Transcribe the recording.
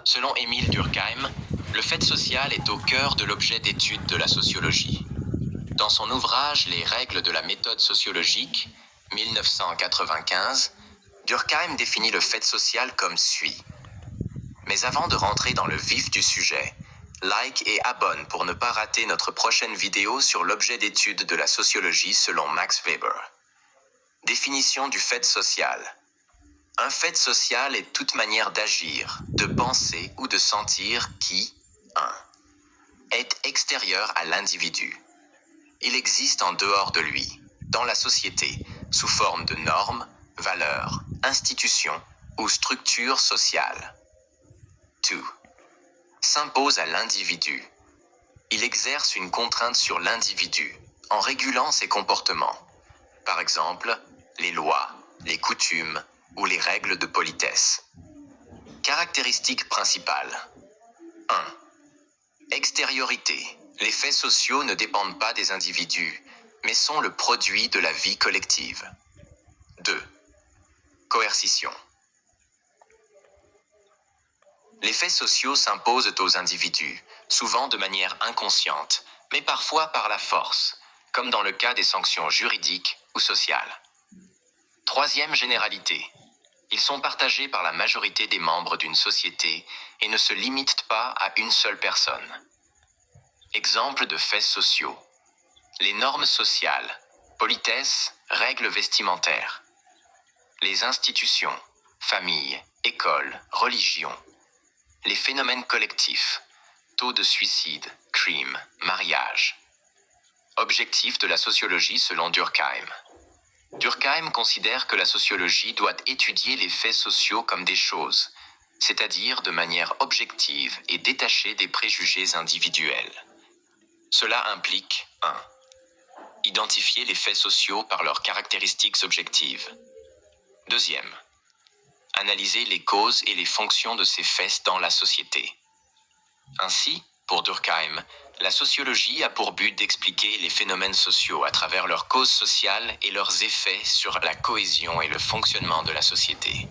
Selon Émile Durkheim, le fait social est au cœur de l'objet d'étude de la sociologie. Dans son ouvrage Les règles de la méthode sociologique, 1995, Durkheim définit le fait social comme suit. Mais avant de rentrer dans le vif du sujet, like et abonne pour ne pas rater notre prochaine vidéo sur l'objet d'étude de la sociologie selon Max Weber. Définition du fait social. Un fait social est toute manière d'agir, de penser ou de sentir qui, 1. Est extérieur à l'individu. Il existe en dehors de lui, dans la société, sous forme de normes, valeurs, institutions ou structures sociales. 2. S'impose à l'individu. Il exerce une contrainte sur l'individu, en régulant ses comportements. Par exemple, les lois, les coutumes ou les règles de politesse. Caractéristiques principales. 1. Extériorité. Les faits sociaux ne dépendent pas des individus, mais sont le produit de la vie collective. 2. Coercition. Les faits sociaux s'imposent aux individus, souvent de manière inconsciente, mais parfois par la force, comme dans le cas des sanctions juridiques ou sociales. Troisième généralité. Ils sont partagés par la majorité des membres d'une société et ne se limitent pas à une seule personne. Exemple de faits sociaux. Les normes sociales, politesse, règles vestimentaires. Les institutions, famille, école, religion. Les phénomènes collectifs, taux de suicide, crime, mariage. Objectif de la sociologie selon Durkheim. Durkheim considère que la sociologie doit étudier les faits sociaux comme des choses, c'est-à-dire de manière objective et détachée des préjugés individuels. Cela implique 1. Identifier les faits sociaux par leurs caractéristiques objectives. 2. Analyser les causes et les fonctions de ces faits dans la société. Ainsi, pour Durkheim, la sociologie a pour but d'expliquer les phénomènes sociaux à travers leurs causes sociales et leurs effets sur la cohésion et le fonctionnement de la société.